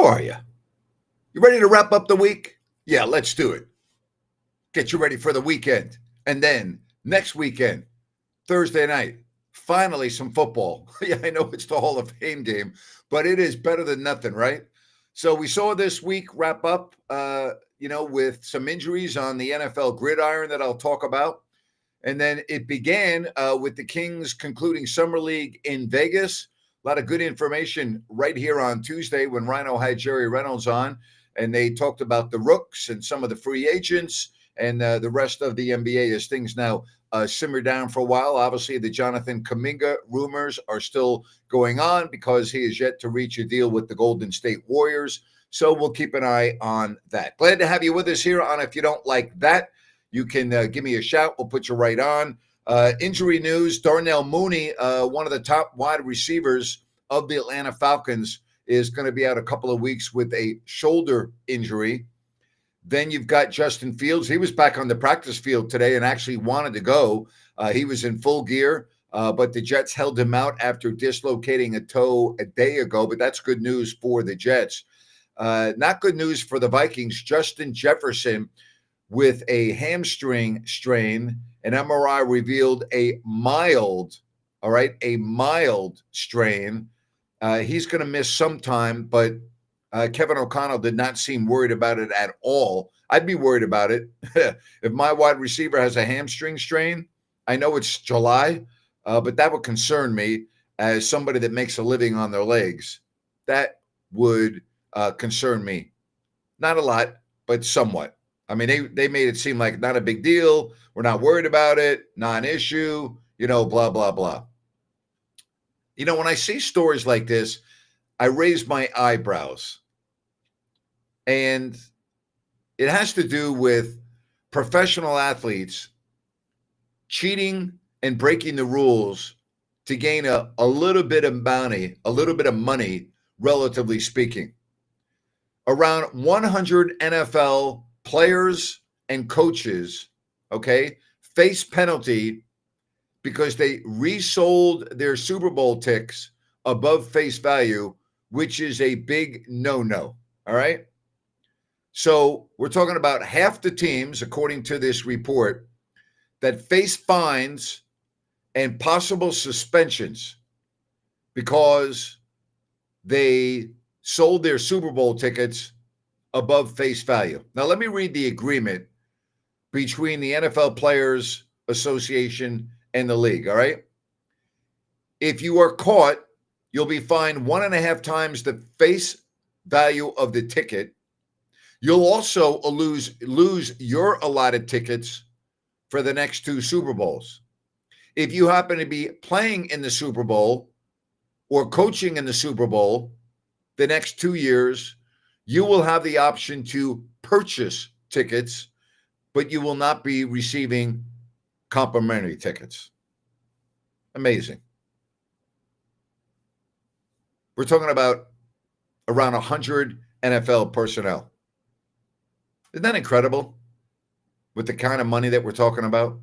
are you? You ready to wrap up the week? Yeah, let's do it. Get you ready for the weekend. And then next weekend, Thursday night, finally some football. Yeah, I know it's the Hall of Fame game, but it is better than nothing, right? So we saw this week wrap up, with some injuries on the NFL gridiron that I'll talk about. And then it began with the Kings concluding Summer League in Vegas. A lot of good information right here on Tuesday when Rhino had Jerry Reynolds on, and they talked about the rooks and some of the free agents and the rest of the NBA as things now simmer down for a while. Obviously, the Jonathan Kuminga rumors are still going on because he is yet to reach a deal with the Golden State Warriors. So we'll keep an eye on that. Glad to have you with us here on If You Don't Like That. You can give me a shout. We'll put you right on. Injury news, Darnell Mooney, one of the top wide receivers of the Atlanta Falcons, is going to be out a couple of weeks with a shoulder injury. Then you've got Justin Fields. He was back on the practice field today and actually wanted to go. He was in full gear, but the Jets held him out after dislocating a toe a day ago, but that's good news for the Jets. Not good news for the Vikings. Justin Jefferson with a hamstring strain. An MRI revealed a mild strain. He's going to miss some time, but Kevin O'Connell did not seem worried about it at all. I'd be worried about it. If my wide receiver has a hamstring strain, I know it's July, but that would concern me as somebody that makes a living on their legs. That would concern me. Not a lot, but somewhat. I mean, they made it seem like not a big deal. We're not worried about it. Non-issue, blah, blah, blah. When I see stories like this, I raise my eyebrows. And it has to do with professional athletes cheating and breaking the rules to gain a little bit of bounty, a little bit of money, relatively speaking. Around 100 NFL players and coaches, face penalty because they resold their Super Bowl ticks above face value, which is a big no-no, all right? So we're talking about half the teams, according to this report, that face fines and possible suspensions because they sold their Super Bowl tickets above face value. Now, let me read the agreement between the NFL Players Association and the league, all right? If you are caught, you'll be fined 1.5 times the face value of the ticket. You'll also lose your allotted tickets for the next 2 Super Bowls. If you happen to be playing in the Super Bowl or coaching in the Super Bowl the next 2 years, you will have the option to purchase tickets, but you will not be receiving complimentary tickets. Amazing. We're talking about around 100 NFL personnel. Isn't that incredible with the kind of money that we're talking about?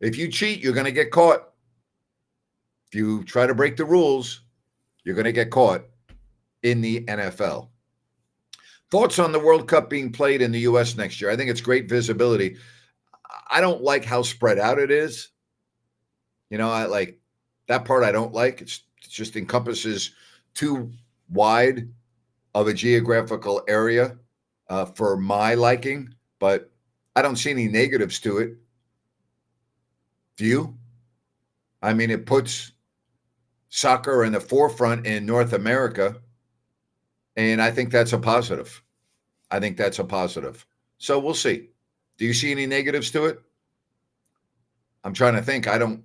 If you cheat, you're going to get caught. If you try to break the rules, you're going to get caught in the NFL. Thoughts on the World Cup being played in the U.S. next year? I think it's great visibility. I don't like how spread out it is. I like that part. I don't like. It just encompasses too wide of a geographical area for my liking, but I don't see any negatives to it. Do you? I mean, it puts soccer in the forefront in North America, and I think that's a positive. So we'll see. Do you see any negatives to it? I'm trying to think. I don't,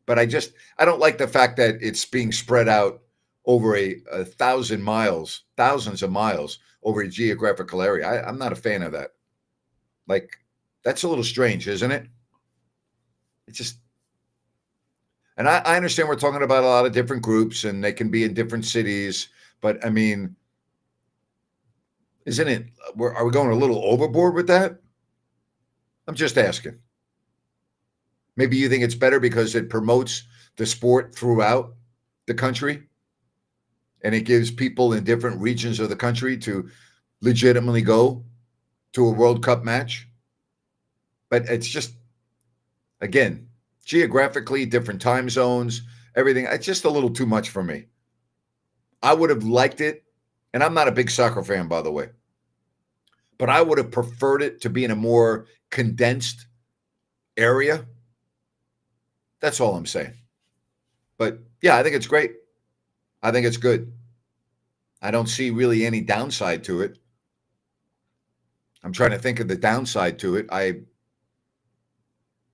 but I don't like the fact that it's being spread out over thousands of miles over a geographical area. I'm not a fan of that. Like, that's a little strange, isn't it? It's just, and I understand we're talking about a lot of different groups and they can be in different cities, but I mean, isn't it, are we going a little overboard with that? I'm just asking. Maybe you think it's better because it promotes the sport throughout. the country, and it gives people in different regions of the country to legitimately go to a World Cup match. But it's just, again, geographically, different time zones, everything. It's just a little too much for me. I would have liked it, and I'm not a big soccer fan, by the way, but I would have preferred it to be in a more condensed area. That's all I'm saying. But yeah, I think it's great. I think it's good. I don't see really any downside to it. I'm trying to think of the downside to it.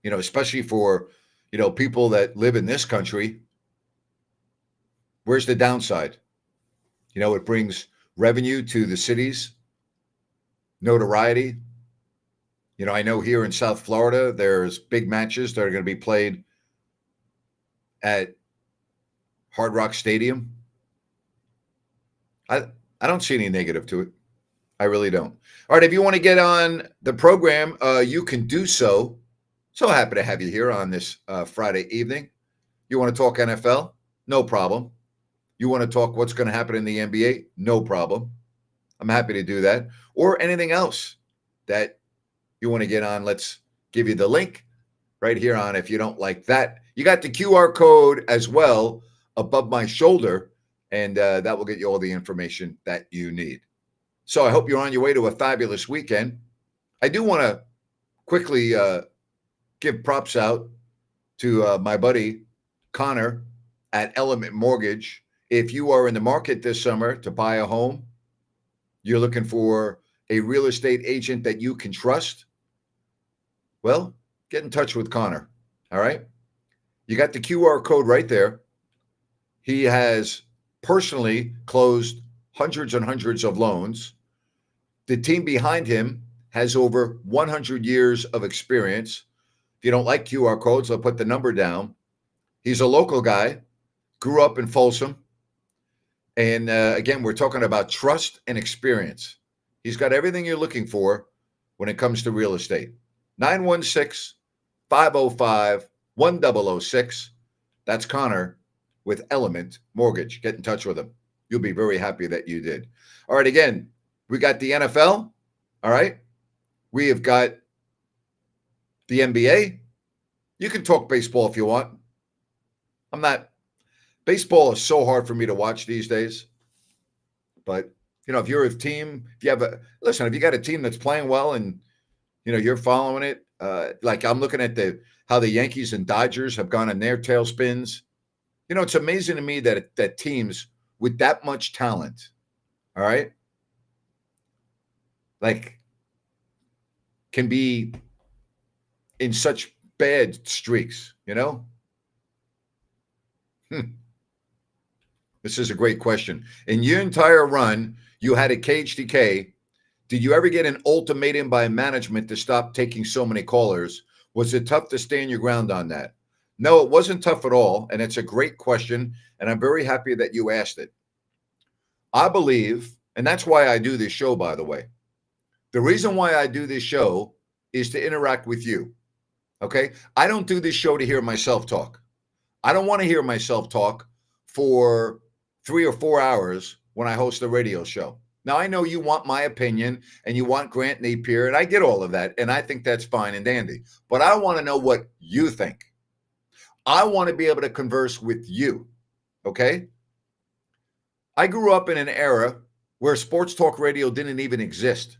Especially for, people that live in this country, where's the downside? It brings revenue to the cities, notoriety. I know here in South Florida, there's big matches that are going to be played at Hard Rock Stadium. I don't see any negative to it. I really don't. All right, if you want to get on the program, you can do so. So happy to have you here on this Friday evening. You want to talk NFL? No problem. You want to talk what's going to happen in the NBA? No problem. I'm happy to do that. Or anything else that you want to get on, let's give you the link right here on if you don't like that. You got the QR code as well above my shoulder, and that will get you all the information that you need. So I hope you're on your way to a fabulous weekend. I do want to quickly give props out to my buddy Connor at Element Mortgage. If you are in the market this summer to buy a home, you're looking for a real estate agent that you can trust, well, get in touch with Connor. All right. You got the QR code right there. He has personally closed hundreds and hundreds of loans. The team behind him has over 100 years of experience. If you don't like QR codes, I'll put the number down. He's a local guy, grew up in Folsom. And again, we're talking about trust and experience. He's got everything you're looking for when it comes to real estate. 916-505-1006. That's Connor with Element Mortgage. Get in touch with him. You'll be very happy that you did. All right, again, we got the NFL. All right. We have got the NBA. You can talk baseball if you want. Baseball is so hard for me to watch these days. But, if you're a team, if you got a team that's playing well and, you're following it, like I'm looking at how the Yankees and Dodgers have gone in their tailspins. It's amazing to me that teams with that much talent, all right, like can be in such bad streaks, This is a great question. In your entire run, you had a cage decay. Did you ever get an ultimatum by management to stop taking so many callers? Was it tough to stand your ground on that? No, it wasn't tough at all. And it's a great question. And I'm very happy that you asked it. I believe, and that's why I do this show, by the way. The reason why I do this show is to interact with you. Okay? I don't do this show to hear myself talk. I don't want to hear myself talk for 3 or 4 hours when I host a radio show. Now, I know you want my opinion and you want Grant Napier, and I get all of that, and I think that's fine and dandy. But I want to know what you think. I want to be able to converse with you, okay? I grew up in an era where sports talk radio didn't even exist.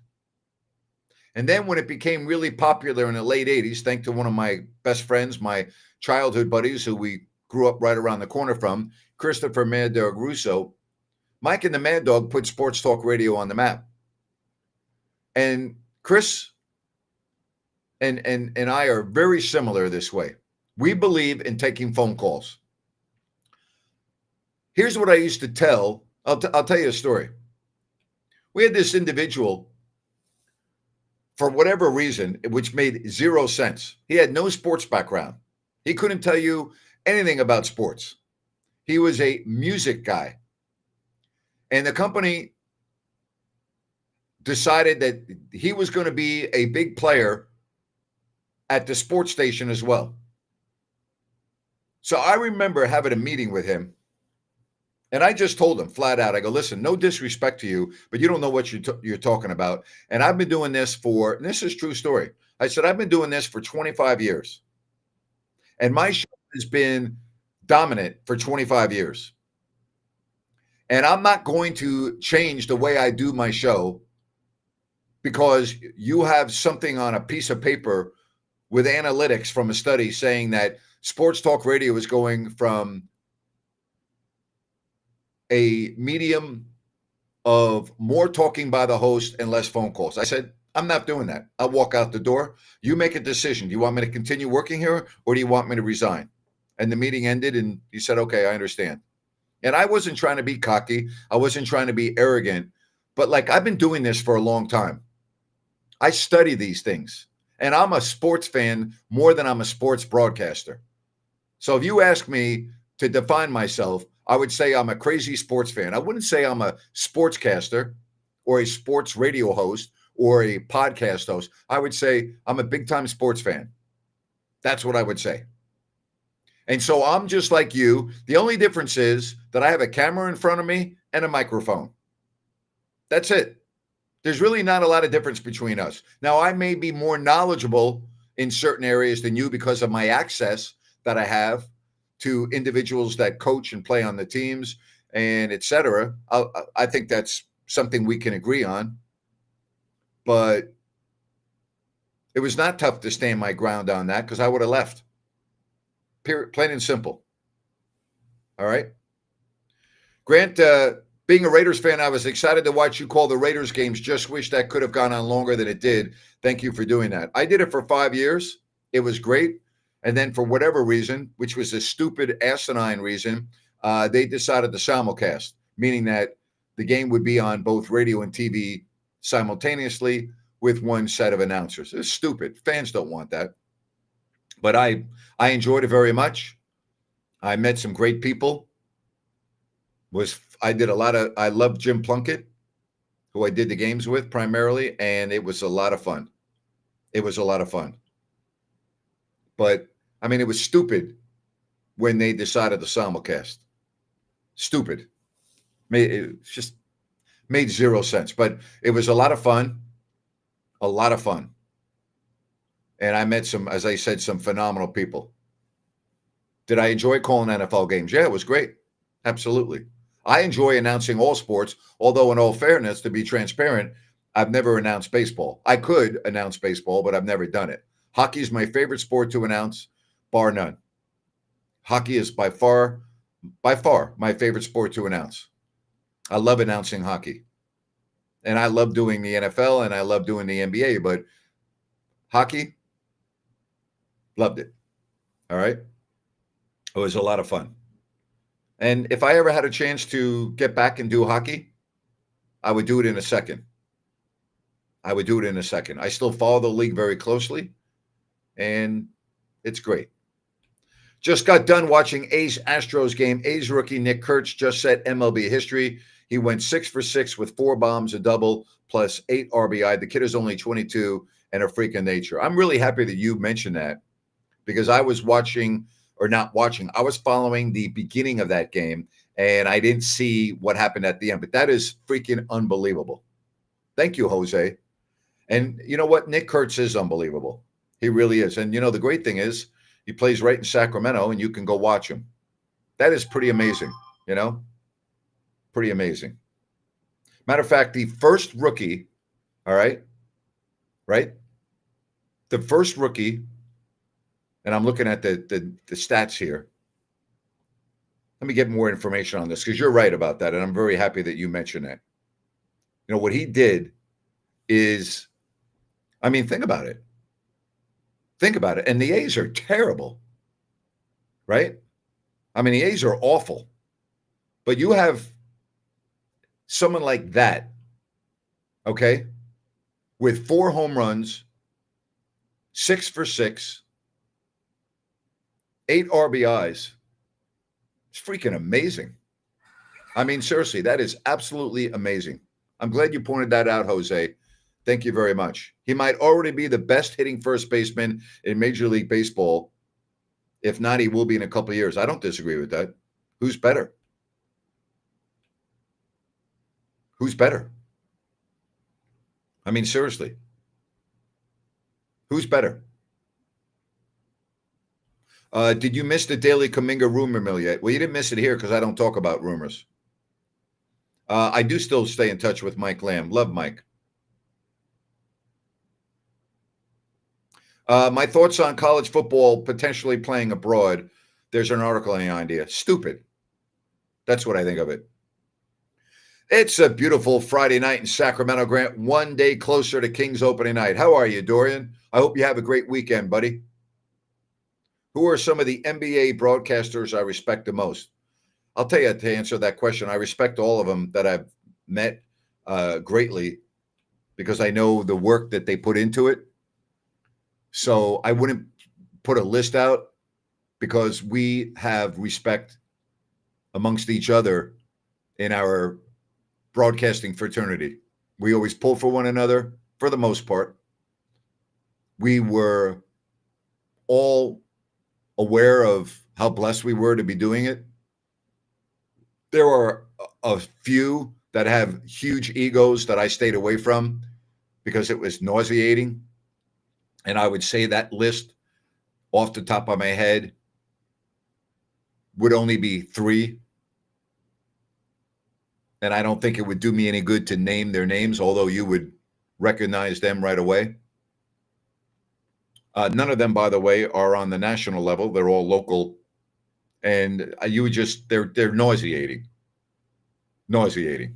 And then when it became really popular in the late 80s, thanks to one of my best friends, my childhood buddies who we grew up right around the corner from, Christopher Mad Dog Russo, Mike and the Mad Dog put sports talk radio on the map. And Chris and I are very similar this way. We believe in taking phone calls. Here's what I used to tell. I'll tell you a story. We had this individual, for whatever reason, which made zero sense. He had no sports background. He couldn't tell you anything about sports. He was a music guy. And the company decided that he was going to be a big player at the sports station as well. So I remember having a meeting with him, And I just told him flat out, I go, listen, no disrespect to you, but you don't know what you're talking about. And I've been doing this and this is true story. I said, I've been doing this for 25 years. And my show has been dominant for 25 years. And I'm not going to change the way I do my show because you have something on a piece of paper with analytics from a study saying that sports talk radio is going from a medium of more talking by the host and less phone calls. I said, I'm not doing that. I'll walk out the door. You make a decision. Do you want me to continue working here or do you want me to resign? And the meeting ended and he said, okay, I understand. And I wasn't trying to be cocky. I wasn't trying to be arrogant, but like I've been doing this for a long time. I study these things and I'm a sports fan more than I'm a sports broadcaster. So if you ask me to define myself, I would say I'm a crazy sports fan. I wouldn't say I'm a sportscaster or a sports radio host or a podcast host. I would say I'm a big time sports fan. That's what I would say. And so I'm just like you. The only difference is that I have a camera in front of me and a microphone. That's it. There's really not a lot of difference between us. Now, I may be more knowledgeable in certain areas than you because of my access that I have to individuals that coach and play on the teams and et cetera. I think that's something we can agree on. But it was not tough to stand my ground on that because I would have left. Period, plain and simple. All right. Grant, being a Raiders fan, I was excited to watch you call the Raiders games. Just wish that could have gone on longer than it did. Thank you for doing that. I did it for 5 years. It was great. And then for whatever reason, which was a stupid asinine reason, they decided to simulcast, meaning that the game would be on both radio and TV simultaneously with one set of announcers. It's stupid. Fans don't want that. But I enjoyed it very much. I met some great people. I love Jim Plunkett, who I did the games with primarily, and it was a lot of fun. It was a lot of fun. But I mean, it was stupid when they decided to simulcast. Stupid. It just made zero sense. But it was a lot of fun. A lot of fun. And I met some, as I said, some phenomenal people. Did I enjoy calling NFL games? Yeah, it was great. Absolutely. I enjoy announcing all sports, although in all fairness, to be transparent, I've never announced baseball. I could announce baseball, but I've never done it. Hockey is my favorite sport to announce, bar none. Hockey is by far my favorite sport to announce. I love announcing hockey. And I love doing the NFL and I love doing the NBA, but hockey, loved it. All right. It was a lot of fun. And if I ever had a chance to get back and do hockey, I would do it in a second. I still follow the league very closely, and it's great. Just got done watching A's Astros game. A's rookie Nick Kurtz just set MLB history. He went 6 for 6 with 4 bombs, a double, plus 8 RBI. The kid is only 22 and a freak of nature. I'm really happy that you mentioned that because I was I was following the beginning of that game, and I didn't see what happened at the end. But that is freaking unbelievable. Thank you, Jose. And you know what? Nick Kurtz is unbelievable. He really is. And, the great thing is he plays right in Sacramento, and you can go watch him. That is pretty amazing, Pretty amazing. Matter of fact, the first rookie, all right? The first rookie, and I'm looking at the stats here. Let me get more information on this because you're right about that, and I'm very happy that you mentioned that. What he did is, think about it. And the A's are terrible, right? The A's are awful. But you have someone like that, okay, with 4 home runs, 6 for 6, 8 RBIs. It's freaking amazing. Seriously, that is absolutely amazing. I'm glad you pointed that out, Jose. Thank you very much. He might already be the best hitting first baseman in Major League Baseball. If not, he will be in a couple of years. I don't disagree with that. Who's better? Who's better? I mean, seriously, who's better? Did you miss the Daily Kaminga rumor mill yet? Well, you didn't miss it here because I don't talk about rumors. I do still stay in touch with Mike Lamb. Love Mike. My thoughts on college football potentially playing abroad. There's an article on the idea. Stupid. That's what I think of it. It's a beautiful Friday night in Sacramento, Grant. One day closer to Kings opening night. How are you, Dorian? I hope you have a great weekend, buddy. Who are some of the NBA broadcasters I respect the most? I'll tell you, to answer that question, I respect all of them that I've met greatly because I know the work that they put into it. So I wouldn't put a list out because we have respect amongst each other in our broadcasting fraternity. We always pull for one another for the most part. We were all aware of how blessed we were to be doing it. There are a few that have huge egos that I stayed away from because it was nauseating. And I would say that list off the top of my head would only be 3. And I don't think it would do me any good to name their names, although you would recognize them right away. None of them, by the way, are on the national level. They're all local. And you would just, they're nauseating. Nauseating.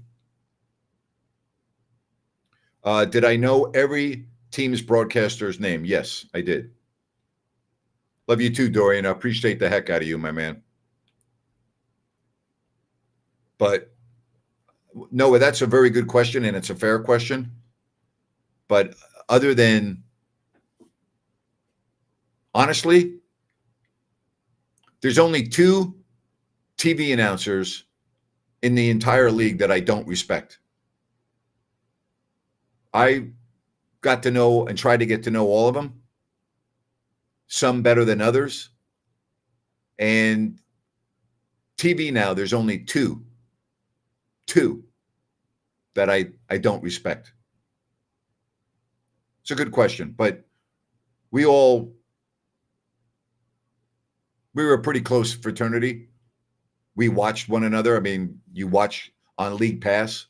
Did I know every team's broadcaster's name? Yes, I did. Love you too, Dorian. I appreciate the heck out of you, my man. But no, that's a very good question, and it's a fair question. But other than, honestly, there's only 2 TV announcers in the entire league that I don't respect. I got to know and tried to get to know all of them, some better than others. And TV now, there's only two that I don't respect. It's a good question, but we were a pretty close fraternity. We watched one another. I mean, you watch on League Pass,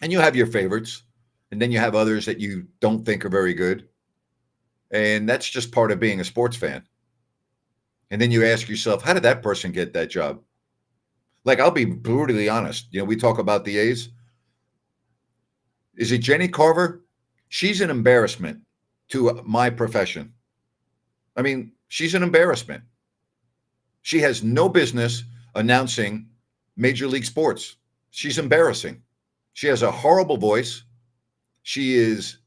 and you have your favorites, and then you have others that you don't think are very good. And that's just part of being a sports fan. And then you ask yourself, how did that person get that job? Like, I'll be brutally honest. You know, we talk about the A's. Is it Jenny Carver? She's an embarrassment to my profession. I mean, she's an embarrassment. She has no business announcing Major League Sports. She's embarrassing. She has a horrible voice. She is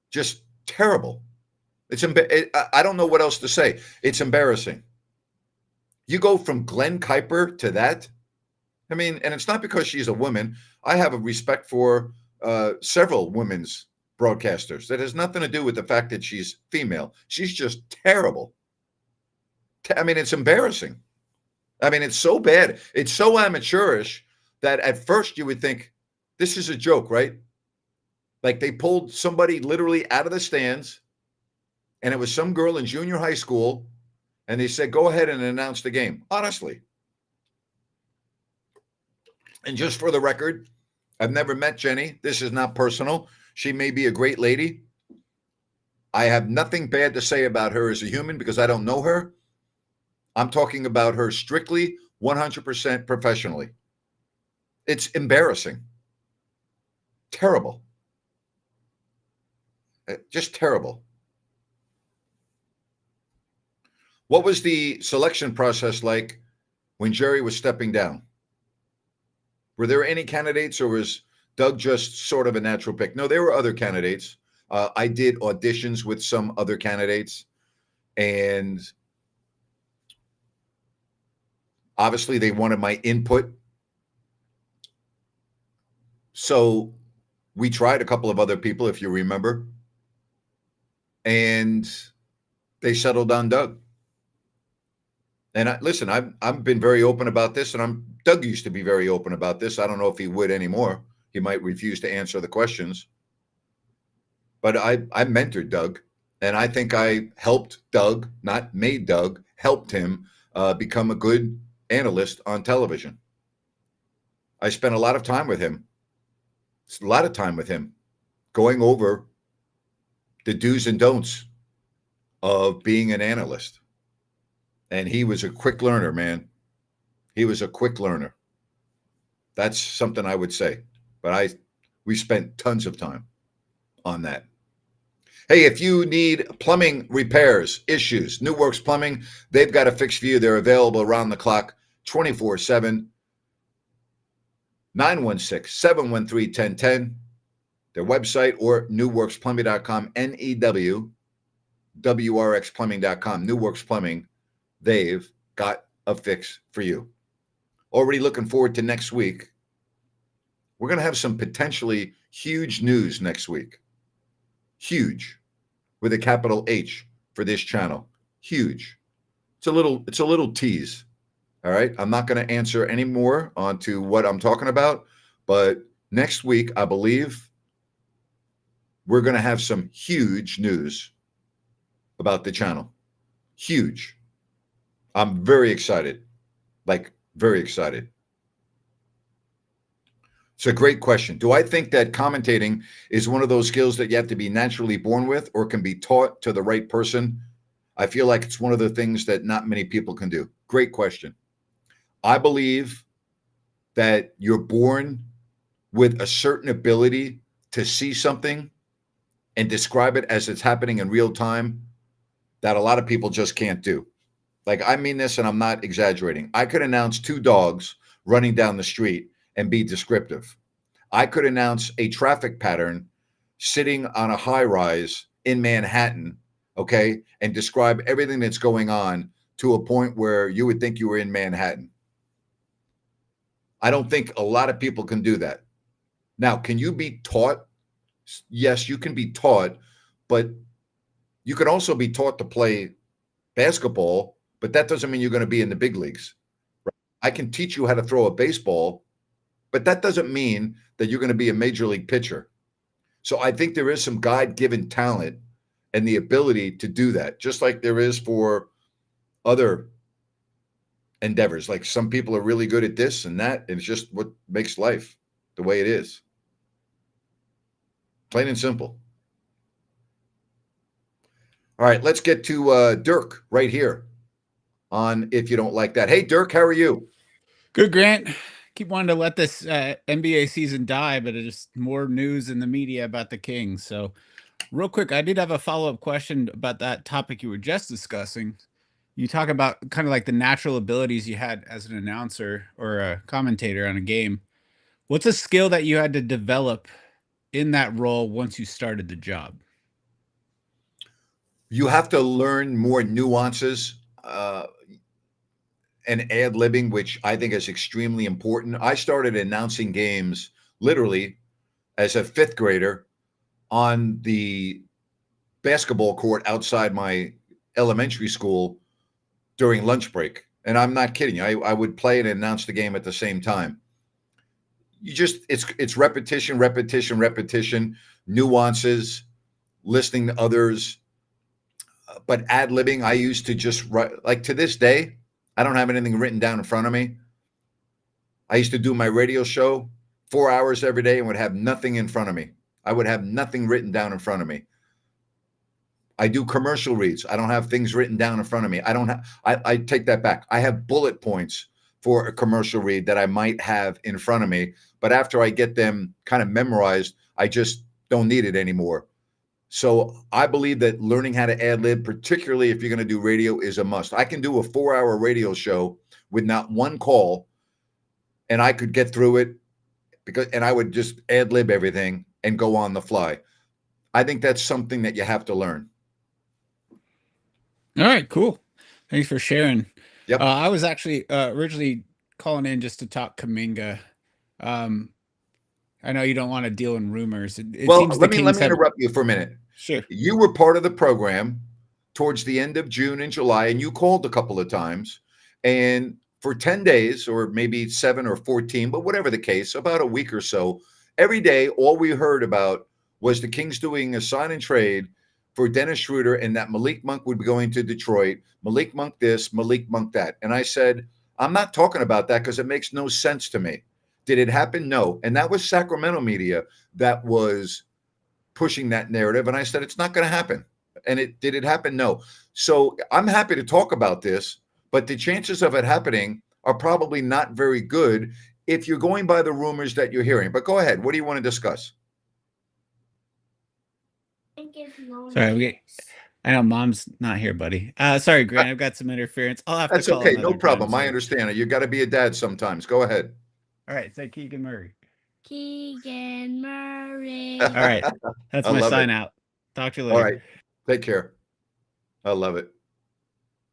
just terrible. I don't know what else to say. It's embarrassing. You go from Glenn Kuiper to that. I mean, and it's not because she's a woman. I have a respect for several women's broadcasters. That has nothing to do with the fact that she's female. She's just terrible. I mean, it's embarrassing. I mean, it's so bad. It's so amateurish that at first you would think, this is a joke, right? Like they pulled somebody literally out of the stands, and it was some girl in junior high school, and they said, go ahead and announce the game. Honestly. And just for the record, I've never met Jenny. This is not personal. She may be a great lady. I have nothing bad to say about her as a human because I don't know her. I'm talking about her strictly 100% professionally. It's embarrassing. Terrible. Just terrible. What was the selection process like when Jerry was stepping down? Were there any candidates, or was Doug just sort of a natural pick? No, there were other candidates. I did auditions with some other candidates, and obviously they wanted my input. So we tried a couple of other people, if you remember, and they settled on Doug. And listen, I've been very open about this, and Doug used to be very open about this. I don't know if he would anymore. He might refuse to answer the questions. But I mentored Doug, and I think I helped Doug, not made Doug, helped him become a good analyst on television. I spent a lot of time with him, going over the do's and don'ts of being an analyst. And he was a quick learner, man. He was a quick learner. That's something I would say. But we spent tons of time on that. Hey, if you need plumbing repairs, issues, New Works Plumbing, they've got a fix for you. They're available around the clock, 24/7. 916-713-1010. Their website, or newworksplumbing.com, NEWWRXplumbing.com. New Works Plumbing, they've got a fix for you. Already looking forward to next week. We're going to have some potentially huge news next week. Huge, with a capital H for this channel. Huge. It's a little tease. All right. I'm not going to answer any more onto what I'm talking about, but next week, I believe we're going to have some huge news about the channel. Huge. I'm very excited. Like, very excited. It's a great question. Do I think that commentating is one of those skills that you have to be naturally born with or can be taught to the right person? I feel like it's one of the things that not many people can do. Great question. I believe that you're born with a certain ability to see something and describe it as it's happening in real time that a lot of people just can't do. Like, I mean this, and I'm not exaggerating. I could announce two dogs running down the street and be descriptive. I could announce a traffic pattern sitting on a high rise in Manhattan, okay, and describe everything that's going on to a point where you would think you were in Manhattan. I don't think a lot of people can do that. Now, can you be taught? Yes, you can be taught, but you can also be taught to play basketball, but that doesn't mean you're going to be in the big leagues. Right? I can teach you how to throw a baseball, but that doesn't mean that you're going to be a major league pitcher. So I think there is some God-given talent and the ability to do that, just like there is for other endeavors. Like, some people are really good at this and that, and it's just what makes life the way it is. Plain and simple. All right, let's get to Dirk right here on If You Don't Like That. Hey, Dirk, how are you? Good, Grant. Keep wanting to let this NBA season die, but it's just more news in the media about the Kings. So, real quick, I did have a follow-up question about that topic you were just discussing. You talk about kind of like the natural abilities you had as an announcer or a commentator on a game. What's a skill that you had to develop in that role once you started the job? You have to learn more nuances and ad-libbing, which I think is extremely important. I started announcing games literally as a fifth grader on the basketball court outside my elementary school during lunch break. And I'm not kidding you. I would play and announce the game at the same time. It's repetition, nuances, listening to others. But ad-libbing, I used to just write, like, to this day, I don't have anything written down in front of me. I used to do my radio show 4 hours every day and would have nothing in front of me. I would have nothing written down in front of me. I do commercial reads. I don't have things written down in front of me. I take that back. I have bullet points for a commercial read that I might have in front of me, but after I get them kind of memorized, I just don't need it anymore. So I believe that learning how to ad-lib, particularly if you're going to do radio, is a must. I can do a 4-hour radio show with not one call, and I could get through it and I would just ad-lib everything and go on the fly. I think that's something that you have to learn. All right, cool. Thanks for sharing. Yep. I was actually originally calling in just to talk Kaminga. I know you don't want to deal in rumors. It Well, seems let the me Kings have. interrupt you for a minute. Sure. You were part of the program towards the end of June and July, and you called a couple of times. And for 10 days, or maybe 7 or 14, but whatever the case, about a week or so, Every day, all we heard about was the Kings doing a sign and trade for Dennis Schroeder and that Malik Monk would be going to Detroit. Malik Monk this, Malik Monk that. And I said, I'm not talking about that because it makes no sense to me. Did it happen? No. And that was Sacramento media that was pushing that narrative. And I said, it's not going to happen. And did it happen? No. So I'm happy to talk about this, but the chances of it happening are probably not very good if you're going by the rumors that you're hearing. But go ahead. What do you want to discuss? Sorry, I know Mom's not here, buddy. Sorry, Grant. I've got some interference. I'll have That's to call okay. another No problem. time, I understand it. You got to be a dad sometimes. Go ahead. All right, say Keegan Murray. Keegan Murray. All right, that's my sign out. Talk to you later. All right. Take care. I love it.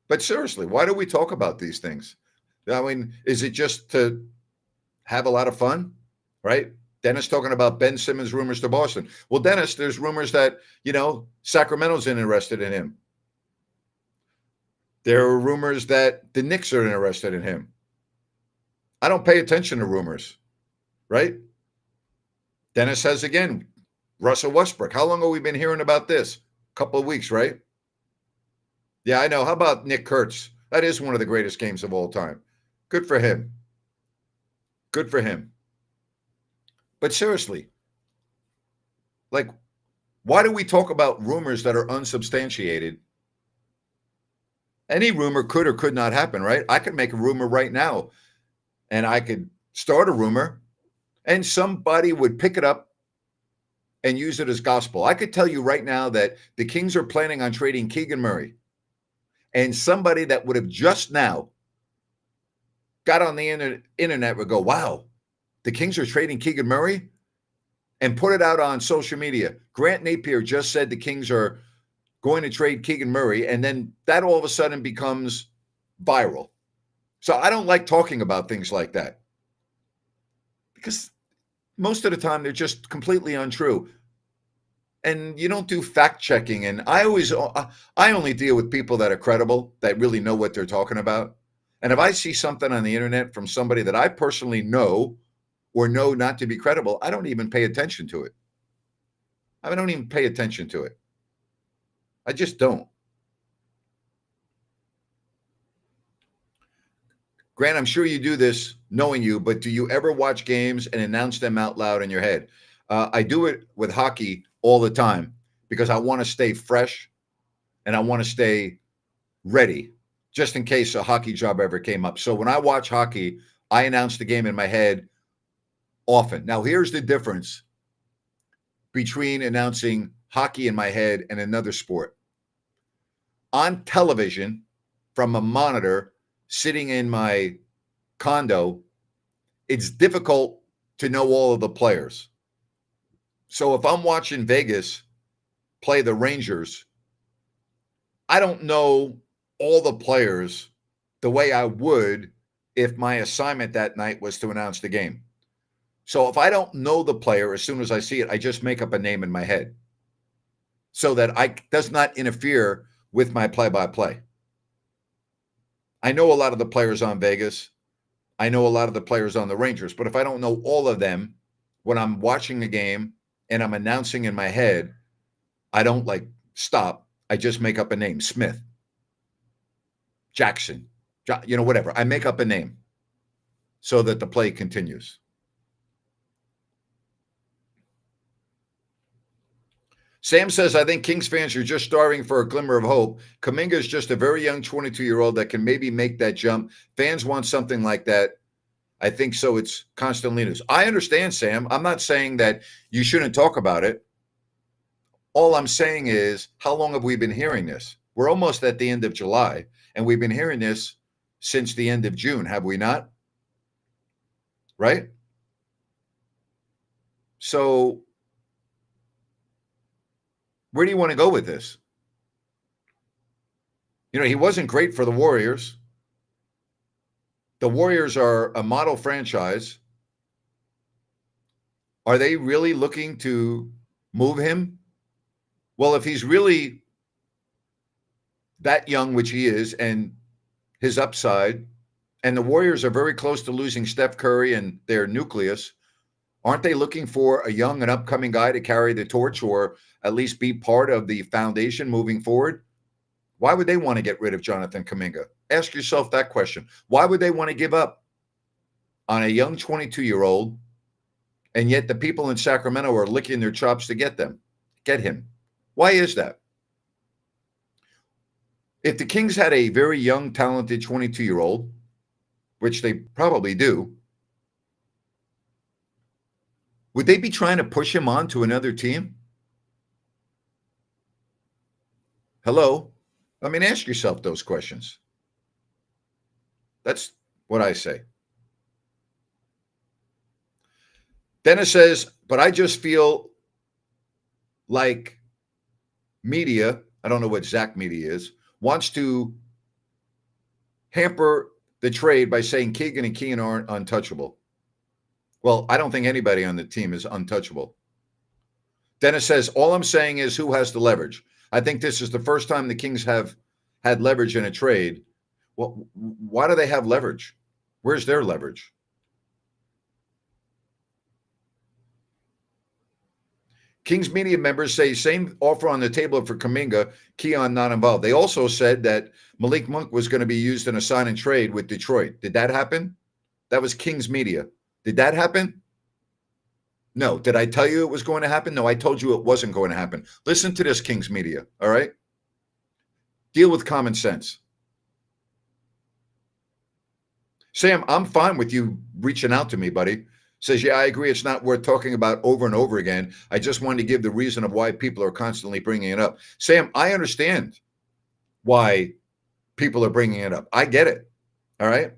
But seriously, why do we talk about these things? I mean, is it just to have a lot of fun, right? Dennis talking about Ben Simmons rumors to Boston. Well, Dennis, there's rumors that, Sacramento's interested in him. There are rumors that the Knicks are interested in him. I don't pay attention to rumors, right? Dennis says again, Russell Westbrook. How long have we been hearing about this? A couple of weeks, right? Yeah, I know. How about Nick Kurtz? That is one of the greatest games of all time. Good for him. Good for him. But seriously, like, why do we talk about rumors that are unsubstantiated? Any rumor could or could not happen, right? I could make a rumor right now, and I could start a rumor, and somebody would pick it up and use it as gospel. I could tell you right now that the Kings are planning on trading Keegan Murray, and somebody that would have just now got on the internet would go, wow, the Kings are trading Keegan Murray, and put it out on social media. Grant Napier just said the Kings are going to trade Keegan Murray, and then that all of a sudden becomes viral. So I don't like talking about things like that because most of the time they're just completely untrue. And you don't do fact checking. And I only deal with people that are credible, that really know what they're talking about. And if I see something on the internet from somebody that I personally know or know not to be credible, I don't even pay attention to it. I don't even pay attention to it. I just don't. Grant, I'm sure you do this knowing you, but do you ever watch games and announce them out loud in your head? I do it with hockey all the time because I want to stay fresh and I want to stay ready just in case a hockey job ever came up. So when I watch hockey, I announce the game in my head often. Now, here's the difference between announcing hockey in my head and another sport. On television, from a monitor sitting in my condo, it's difficult to know all of the players. So if I'm watching Vegas play the Rangers, I don't know all the players the way I would if my assignment that night was to announce the game. So if I don't know the player, as soon as I see it, I just make up a name in my head so that it does not interfere with my play-by-play. I know a lot of the players on Vegas. I know a lot of the players on the Rangers. But if I don't know all of them when I'm watching the game and I'm announcing in my head, I don't stop. I just make up a name. Smith, Jackson, whatever. I make up a name so that the play continues. Sam says, I think Kings fans are just starving for a glimmer of hope. Kuminga is just a very young 22-year-old that can maybe make that jump. Fans want something like that. I think so. It's constantly news. I understand, Sam. I'm not saying that you shouldn't talk about it. All I'm saying is, how long have we been hearing this? We're almost at the end of July, and we've been hearing this since the end of June, have we not? Right? So where do you want to go with this? He wasn't great for the Warriors. The Warriors are a model franchise. Are they really looking to move him? Well, if he's really that young, which he is, and his upside, and the Warriors are very close to losing Steph Curry and their nucleus, Aren't they looking for a young and upcoming guy to carry the torch or at least be part of the foundation moving forward? Why would they want to get rid of Jonathan Kuminga? Ask yourself that question. Why would they want to give up on a young 22-year-old, and yet the people in Sacramento are licking their chops to get him? Why is that? If the Kings had a very young, talented 22-year-old, which they probably do, would they be trying to push him on to another team? Hello? I mean, ask yourself those questions. That's what I say. Dennis says, but I just feel like media, I don't know what Zach Media is, wants to hamper the trade by saying Keegan and Kean aren't untouchable. Well, I don't think anybody on the team is untouchable. Dennis says, all I'm saying is who has the leverage. I think this is the first time the Kings have had leverage in a trade. Well, why do they have leverage? Where's their leverage? Kings media members say same offer on the table for Kuminga, Keon not involved. They also said that Malik Monk was going to be used in a sign and trade with Detroit. Did that happen? That was Kings media. Did that happen? No. Did I tell you it was going to happen? No, I told you it wasn't going to happen. Listen to this, Kings media, all right? Deal with common sense. Sam, I'm fine with you reaching out to me, buddy. Says, yeah, I agree. It's not worth talking about over and over again. I just wanted to give the reason of why people are constantly bringing it up. Sam, I understand why people are bringing it up. I get it. All right.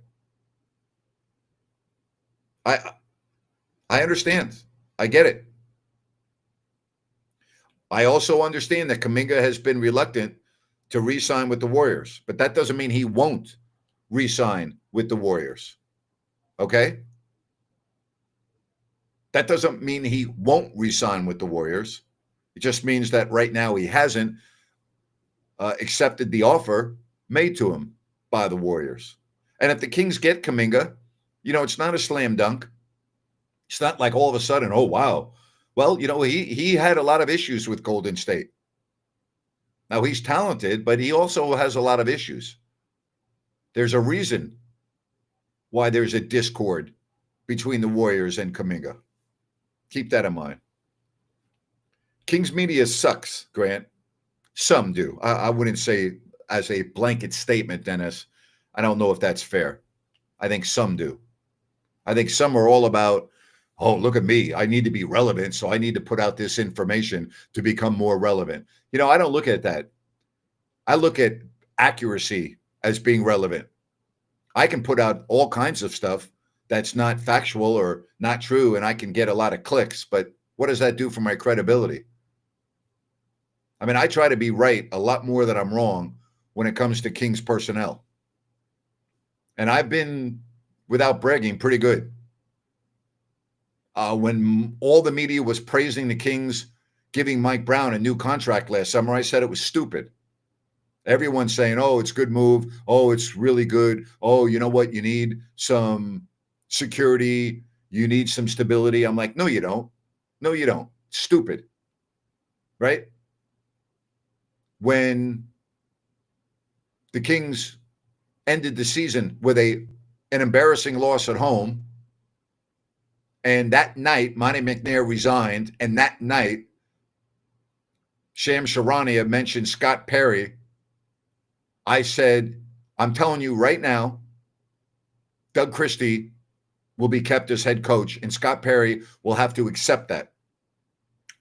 I understand. I get it. I also understand that Kuminga has been reluctant to re-sign with the Warriors, but that doesn't mean he won't re-sign with the Warriors. Okay? That doesn't mean he won't re-sign with the Warriors. It just means that right now he hasn't accepted the offer made to him by the Warriors. And if the Kings get Kuminga, it's not a slam dunk. It's not like all of a sudden, oh, wow. Well, he had a lot of issues with Golden State. Now, he's talented, but he also has a lot of issues. There's a reason why there's a discord between the Warriors and Kuminga. Keep that in mind. Kings media sucks, Grant. Some do. I wouldn't say as a blanket statement, Dennis. I don't know if that's fair. I think some do. I think some are all about, oh, look at me. I need to be relevant, so I need to put out this information to become more relevant. I don't look at that. I look at accuracy as being relevant. I can put out all kinds of stuff that's not factual or not true, and I can get a lot of clicks, but what does that do for my credibility? I mean, I try to be right a lot more than I'm wrong when it comes to Kings personnel. And I've been, without bragging, pretty good. When all the media was praising the Kings, giving Mike Brown a new contract last summer, I said it was stupid. Everyone's saying, oh, it's a good move. Oh, it's really good. Oh, you know what? You need some security. You need some stability. I'm like, no, you don't. No, you don't. Stupid. Right? When the Kings ended the season with an embarrassing loss at home, and that night, Monty McNair resigned, and that night, Shams Charania mentioned Scott Perry. I said, I'm telling you right now, Doug Christie will be kept as head coach, and Scott Perry will have to accept that.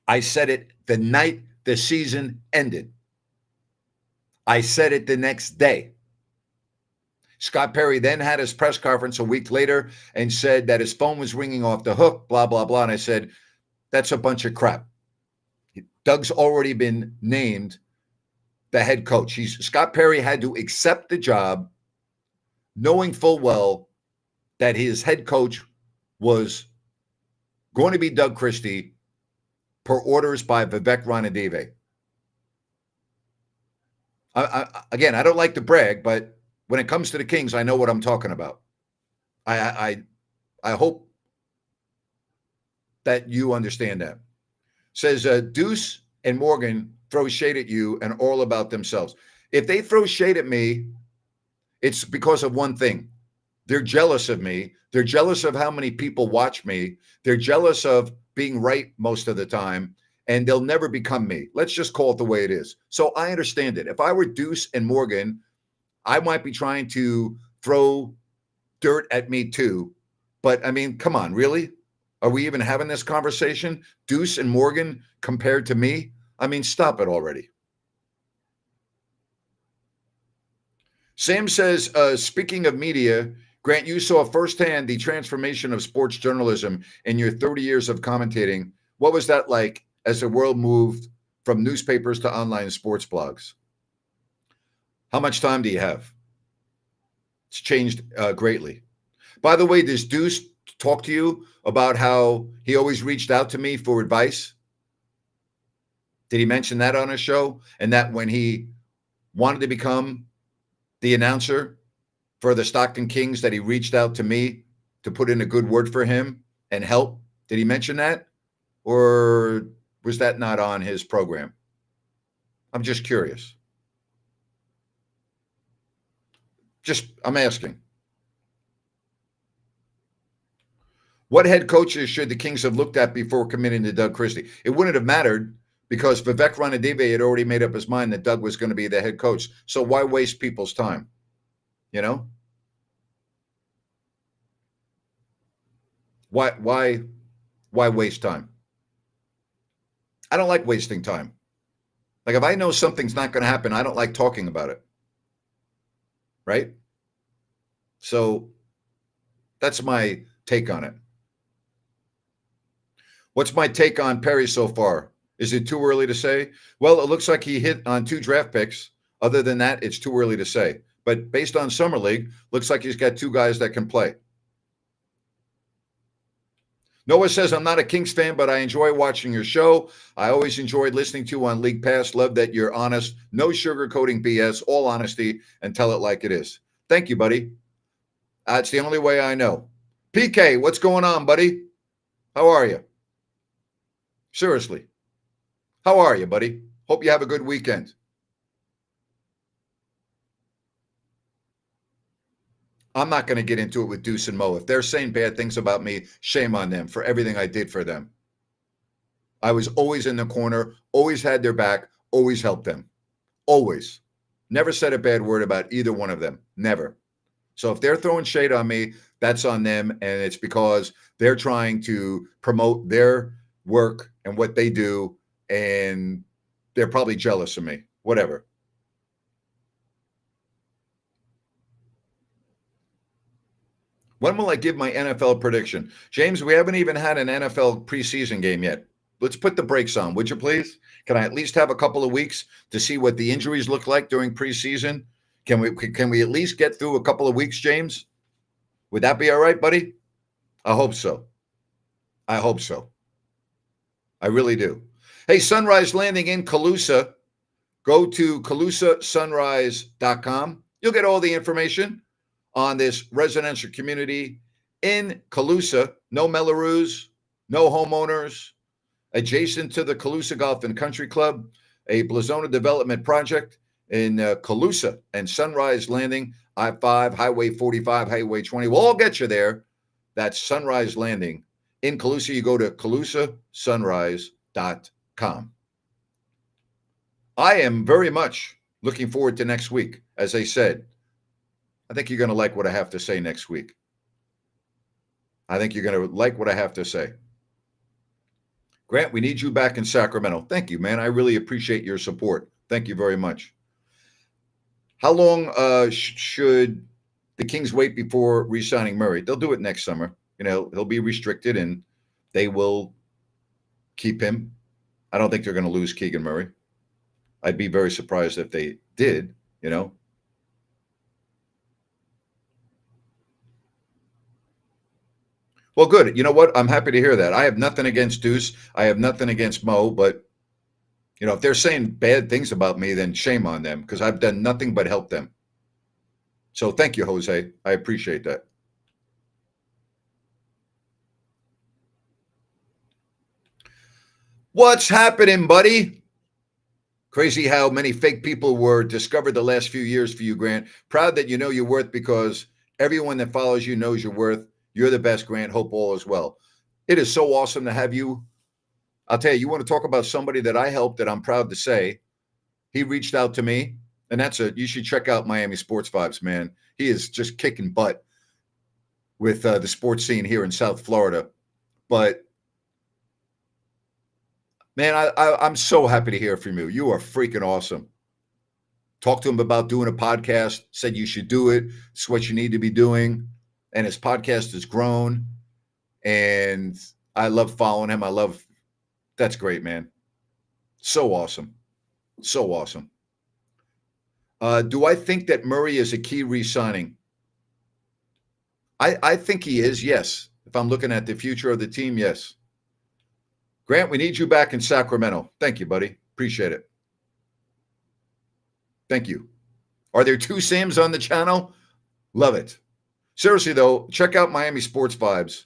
I said it the night the season ended. I said it the next day. Scott Perry then had his press conference a week later and said that his phone was ringing off the hook, blah, blah, blah. And I said, that's a bunch of crap. Doug's already been named the head coach. Scott Perry had to accept the job knowing full well that his head coach was going to be Doug Christie per orders by Vivek Ranadive. Again, I don't like to brag, but when it comes to the Kings, I know what I'm talking about. I hope that you understand that. Says Deuce and Morgan throw shade at you and all about themselves. If they throw shade at me, it's because of one thing. They're jealous of me. They're jealous of how many people watch me. They're jealous of being right most of the time, and they'll never become me. Let's just call it the way it is. So I understand it. If I were Deuce and Morgan, I might be trying to throw dirt at me too. But I mean, come on, really? Are we even having this conversation? Deuce and Morgan compared to me? I mean, stop it already. Sam says, speaking of media, Grant, you saw firsthand the transformation of sports journalism in your 30 years of commentating. What was that like as the world moved from newspapers to online sports blogs? How much time do you have? It's changed greatly. By the way, does Deuce talk to you about how he always reached out to me for advice? Did he mention that on his show? And that when he wanted to become the announcer for the Stockton Kings, that he reached out to me to put in a good word for him and help? Did he mention that? Or was that not on his program? I'm just curious. I'm asking. What head coaches should the Kings have looked at before committing to Doug Christie? It wouldn't have mattered because Vivek Ranadive had already made up his mind that Doug was going to be the head coach. So why waste people's time? You know? Why waste time? I don't like wasting time. Like if I know something's not going to happen, I don't like talking about it. Right? So that's my take on it. What's my take on Perry so far? Is it too early to say? Well, it looks like he hit on 2 draft picks. Other than that, it's too early to say. But based on Summer League, looks like he's got 2 guys that can play. Noah says, I'm not a Kings fan, but I enjoy watching your show. I always enjoyed listening to you on League Pass. Love that you're honest. No sugarcoating BS, all honesty, and tell it like it is. Thank you, buddy. It's the only way I know. PK, what's going on, buddy? How are you? Seriously. How are you, buddy? Hope you have a good weekend. I'm not going to get into it with Deuce and Mo. If they're saying bad things about me, shame on them for everything I did for them. I was always in the corner, always had their back, always helped them. Always. Never said a bad word about either one of them. Never. So if they're throwing shade on me, that's on them. And it's because they're trying to promote their work and what they do. And they're probably jealous of me. Whatever. When will I give my NFL prediction? James, we haven't even had an NFL preseason game yet. Let's put the brakes on, would you please? Can I at least have a couple of weeks to see what the injuries look like during preseason? Can we at least get through a couple of weeks, James? Would that be all right, buddy? I hope so. I hope so. I really do. Hey, Sunrise Landing in Calusa. Go to CalusaSunrise.com. You'll get all the information on this residential community in Calusa. No Mellorews, no homeowners, adjacent to the Calusa Golf and Country Club, a Blazona development project in Calusa and Sunrise Landing, I-5, Highway 45, Highway 20. We'll all get you there. That's Sunrise Landing in Calusa. You go to CalusaSunrise.com. I am very much looking forward to next week. As I said, I think you're going to like what I have to say next week. I think you're going to like what I have to say. Grant, we need you back in Sacramento. Thank you, man. I really appreciate your support. Thank you very much. How long should the Kings wait before re-signing Murray? They'll do it next summer. You know, he'll be restricted and they will keep him. I don't think they're going to lose Keegan Murray. I'd be very surprised if they did, you know. Well, good. You know what? I'm happy to hear that. I have nothing against Deuce. I have nothing against Mo, but, you know, if they're saying bad things about me, then shame on them because I've done nothing but help them. So thank you, Jose. I appreciate that. What's happening, buddy? Crazy how many fake people were discovered the last few years for you, Grant. Proud that you know your worth because everyone that follows you knows your worth. You're the best, Grant. Hope all is well. It is so awesome to have you. I'll tell you, you want to talk about somebody that I helped that I'm proud to say. He reached out to me, and you should check out Miami Sports Vibes, man. He is just kicking butt with the sports scene here in South Florida. But man, I'm so happy to hear from you. You are freaking awesome. Talked to him about doing a podcast, said you should do it. It's what you need to be doing. And his podcast has grown. And I love following him. That's great, man. So awesome. So awesome. Do I think that Murray is a key re-signing? I think he is, yes. If I'm looking at the future of the team, yes. Grant, we need you back in Sacramento. Thank you, buddy. Appreciate it. Thank you. Are there two Sams on the channel? Love it. Seriously, though, check out Miami Sports Vibes.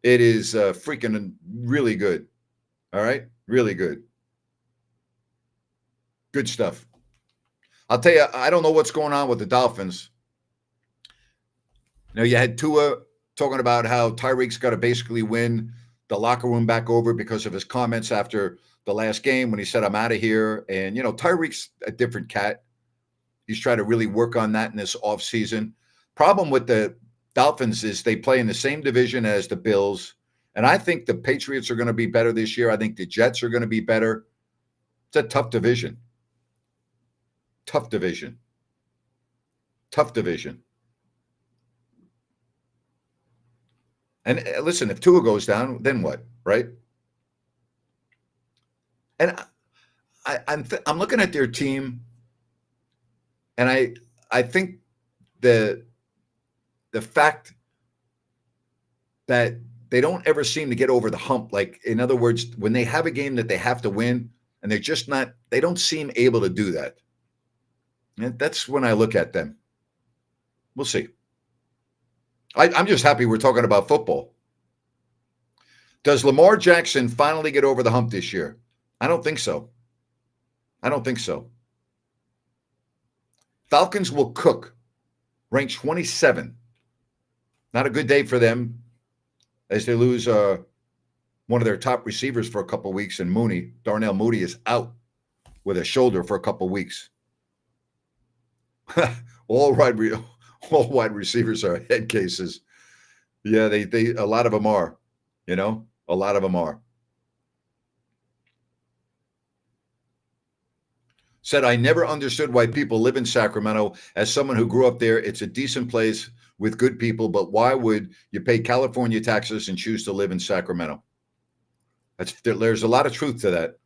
It is freaking really good. All right? Really good. Good stuff. I'll tell you, I don't know what's going on with the Dolphins. You know, you had Tua talking about how Tyreek's got to basically win the locker room back over because of his comments after the last game when he said, I'm out of here. And, you know, Tyreek's a different cat. He's trying to really work on that in this offseason. Problem with the Dolphins is they play in the same division as the Bills. And I think the Patriots are going to be better this year. I think the Jets are going to be better. It's a tough division. Tough division. Tough division. And listen, if Tua goes down, then what, right? And I'm looking at their team, and I think the fact that they don't ever seem to get over the hump. Like, in other words, when they have a game that they have to win, and they don't seem able to do that. And that's when I look at them. We'll see. I'm just happy we're talking about football. Does Lamar Jackson finally get over the hump this year? I don't think so. I don't think so. Falcons will cook. Ranked 27. Not a good day for them as they lose one of their top receivers for a couple of weeks, and Mooney. Darnell Mooney is out with a shoulder for a couple of weeks. All wide receivers are head cases. Yeah, they a lot of them are, you know, a lot of them are. Said, I never understood why people live in Sacramento. As someone who grew up there, it's a decent place with good people, but why would you pay California taxes and choose to live in Sacramento? There's a lot of truth to that.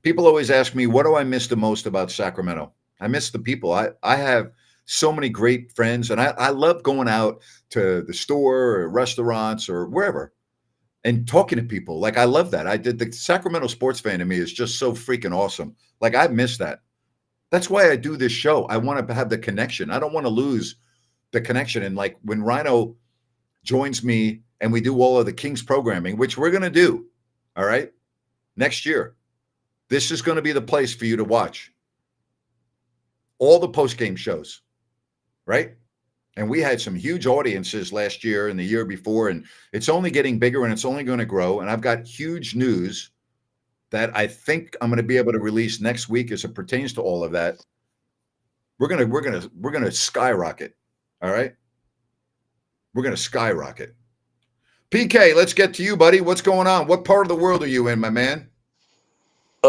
People always ask me, what do I miss the most about Sacramento? I miss the people. I have so many great friends, and I love going out to the store or restaurants or wherever and talking to people. Like, I love that. The Sacramento sports fan to me is just so freaking awesome. Like, I miss that. That's why I do this show. I want to have the connection. I don't want to lose the connection. And like when Rhino joins me and we do all of the Kings programming, which we're going to do, all right, next year, this is going to be the place for you to watch all the post-game shows, right? And we had some huge audiences last year and the year before, and it's only getting bigger and it's only going to grow. And I've got huge news that I think I'm going to be able to release next week as it pertains to all of that. We're going to skyrocket. All right. We're going to skyrocket. PK, let's get to you, buddy. What's going on? What part of the world are you in, my man?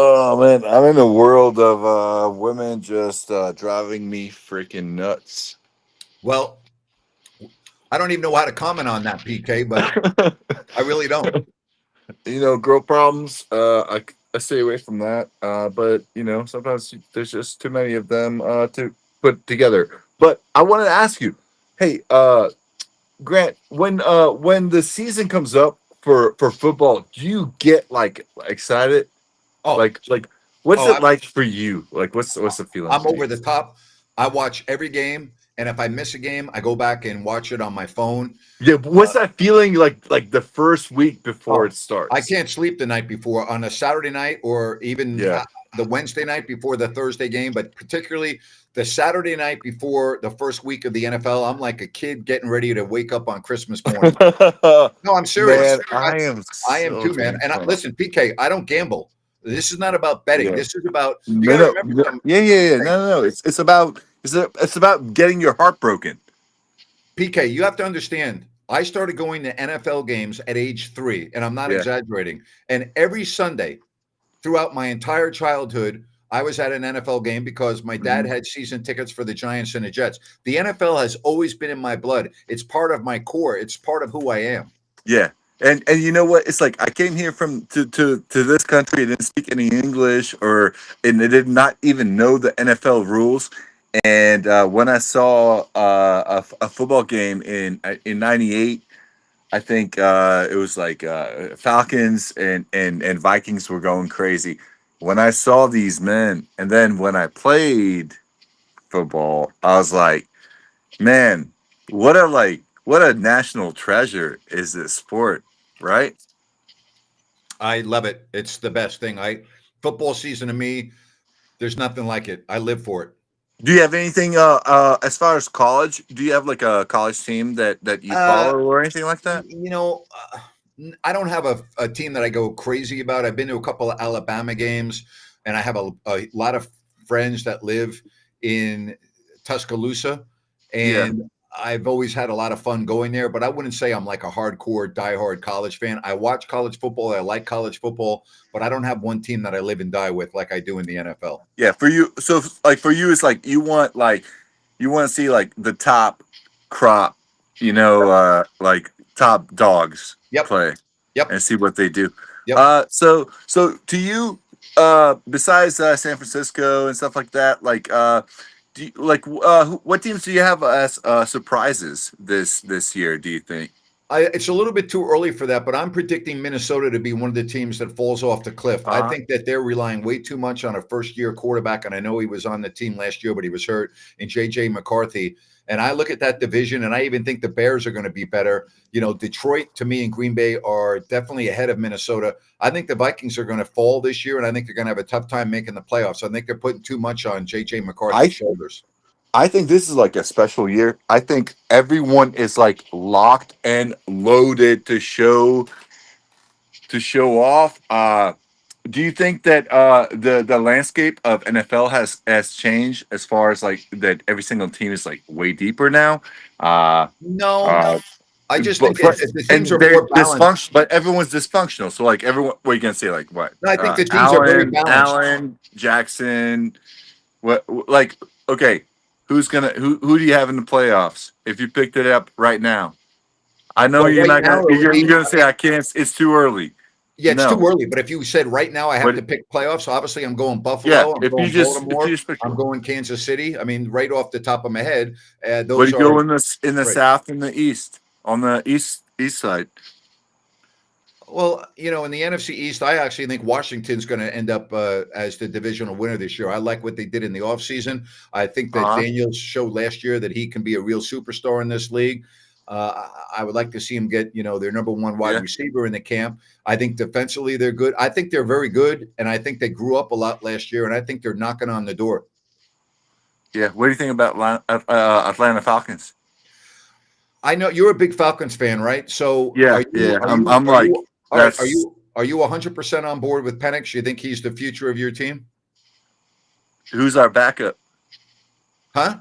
Oh man, I'm in the world of women just driving me freaking nuts. Well, I don't even know how to comment on that, PK, but I really don't. You know, girl problems. I stay away from that. But you know, sometimes there's just too many of them to put together. But I wanted to ask you, hey, Grant, when the season comes up for football, do you get like excited? Oh, Like what's it like for you? Like what's the feeling? I'm over the top. I watch every game, and if I miss a game, I go back and watch it on my phone. Yeah, but what's that feeling like the first week before it I starts? can't sleep the night before on a Saturday night or even Yeah. the Wednesday night before the Thursday game, but particularly the Saturday night before the first week of the NFL. I'm like a kid getting ready to wake up on Christmas morning. No, I'm serious. Man, I am I am so too, man. damn And pumped. listen, PK, I don't gamble. This is not about betting. Yeah. This is about you No, got to no, remember no, something. yeah. No. It's about getting your heart broken. PK, you have to understand. I started going to NFL games at age 3, and I'm not Yeah. exaggerating. And every Sunday throughout my entire childhood, I was at an NFL game because my dad Mhm. had season tickets for the Giants and the Jets. The NFL has always been in my blood. It's part of my core. It's part of who I am. Yeah. And you know what? It's like I came here from to this country. I didn't speak any English and I did not even know the NFL rules. And when I saw a football game in '98, I think it was like Falcons and Vikings were going crazy. When I saw these men, and then when I played football, I was like, man, what a national treasure is this sport, right? I love it. It's the best thing. Football season to me, there's nothing like it. I live for it. Do you have anything as far as college? Do you have like a college team that you Uh, follow or anything like that? you know, I don't have a team that I go crazy about. I've been to a couple of Alabama games, and I have a lot of friends that live in Tuscaloosa, Yeah. and I've always had a lot of fun going there. But I wouldn't say I'm like a hardcore, diehard college fan. I watch college football. I like college football, but I don't have one team that I live and die with like I do in the NFL. Yeah, for you. So like for you, it's like you want to see like the top crop, like top dogs Yep. play Yep. and see what they do. Yep. So to you, besides San Francisco and stuff like that, like do you, like what teams do you have as surprises this year? Do you think? It's a little bit too early for that, but I'm predicting Minnesota to be one of the teams that falls off the cliff. I Uh-huh. think that they're relying way too much on a first-year quarterback, and I know he was on the team last year, but he was hurt, in J.J. McCarthy. And I look at that division, and I even think the Bears are going to be better. Detroit, to me, and Green Bay are definitely ahead of Minnesota. I think the Vikings are going to fall this year, and I think they're going to have a tough time making the playoffs. I think they're putting too much on J.J. McCarthy's shoulders. I think this is like a special year. I think everyone is like locked and loaded to show off. Do you think that the landscape of NFL has changed as far as like that every single team is like way deeper now? No, Uh, I just but, think but the and teams are they're more balanced. dysfunctional, but everyone's dysfunctional. So like everyone, what are you gonna say? Like what? No, I think the teams are very balanced. Allen, Jackson. What like okay? Who do you have in the playoffs? If you picked it up right now, I know Well, you're right not now, gonna. it would You're be gonna say I can't. It's too early. Yeah, it's too No, early. But if you said right now I have to but pick playoffs, obviously I'm going yeah, Buffalo, I'm if you going just Baltimore, pick, I'm going Kansas City. I mean, right off the top of my head, what do those you go are in the right. south and the east on the east side? Well, in the NFC East, I actually think Washington's going to end up as the divisional winner this year. I like what they did in the offseason. I think that Uh huh. Daniels showed last year that he can be a real superstar in this league. I would like to see him get, their number one wide Yeah, receiver in the camp. I think defensively they're good. I think they're very good, and I think they grew up a lot last year, and I think they're knocking on the door. yeah. What do you think about Atlanta Falcons? I know you're a big Falcons fan, right? So Yeah, are yeah. you? Are I'm you? I'm Are like you? All right. Are that's you? Are you 100% on board with Penix? You think he's the future of your team? who's our backup? Huh?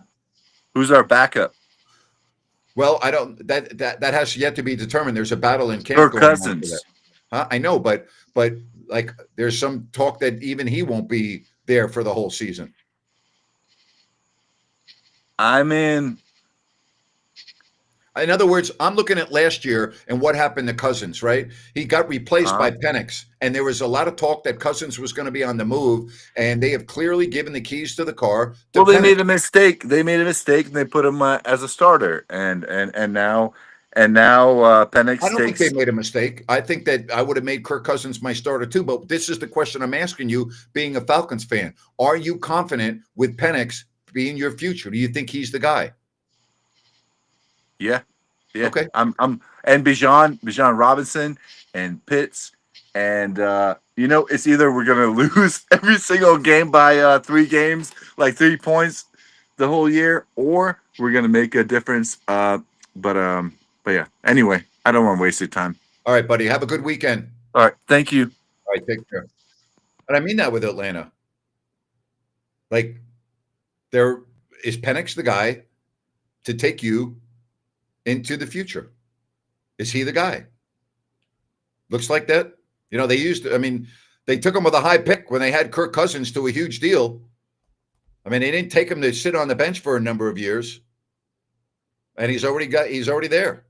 Who's our backup? Well, I don't. That has yet to be determined. There's a battle in camp Kirk going on for that. Cousins. Huh? I know, but like there's some talk that even he won't be there for the whole season. I'm in. In other words, I'm looking at last year and what happened to Cousins, right? He got replaced by Penix, and there was a lot of talk that Cousins was going to be on the move, and they have clearly given the keys to the car to Well, they Penix. made a mistake. They made a mistake, and they put him as a starter, and now Penix I don't think they takes. made a mistake. I think that I would have made Kirk Cousins my starter too, but this is the question I'm asking you, being a Falcons fan. Are you confident with Penix being your future? Do you think he's the guy? Yeah. Okay. I'm and Bijan Robinson and Pitts. And it's either we're gonna lose every single game by 3 games, like 3 points the whole year, or we're gonna make a difference. But yeah. Anyway, I don't want to waste your time. All right, buddy. Have a good weekend. All right, thank you. All right, take care. And I mean that with Atlanta. Like, there is Penix the guy to take you into the future? Is he the guy? Looks like that. They took him with a high pick when they had Kirk Cousins to a huge deal. I mean, they didn't take him to sit on the bench for a number of years. And he's already there.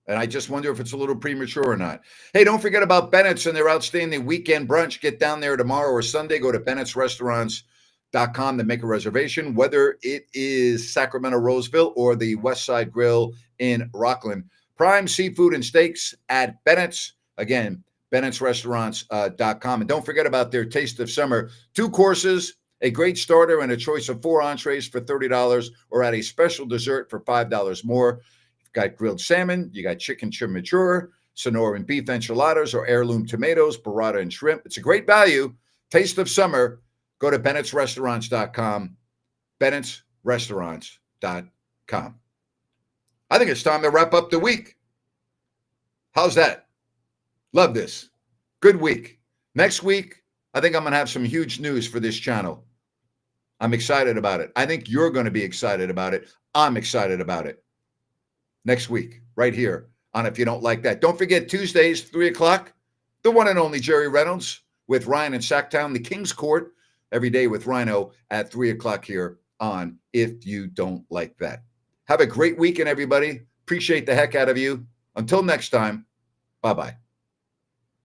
And I just wonder if it's a little premature or not. Hey, don't forget about Bennett's and their outstanding weekend brunch. Get down there tomorrow or Sunday. Go to Bennett'sRestaurants.com to make a reservation, whether it is Sacramento, Roseville, or the West Side Grill in Rockland. Prime seafood and steaks at Bennett's. Again, Bennett'sRestaurants.com. And don't forget about their Taste of Summer. 2 courses, a great starter, and a choice of 4 entrees for $30, or at a special dessert for $5 more. You've got grilled salmon, you got chicken chimichurri, Sonoran beef enchiladas, or heirloom tomatoes, burrata, and shrimp. It's a great value. Taste of Summer. Go to Bennett'sRestaurants.com. Bennett'sRestaurants.com. I think it's time to wrap up the week. How's that? Love this. Good week. Next week, I think I'm going to have some huge news for this channel. I'm excited about it. I think you're going to be excited about it. I'm excited about it. Next week, right here on If You Don't Like That. Don't forget Tuesdays, 3 o'clock, the one and only Jerry Reynolds with Ryan in Sacktown, the King's Court, every day with Rhino at 3 o'clock here on If You Don't Like That. Have a great weekend, everybody. Appreciate the heck out of you. Until next time, bye-bye.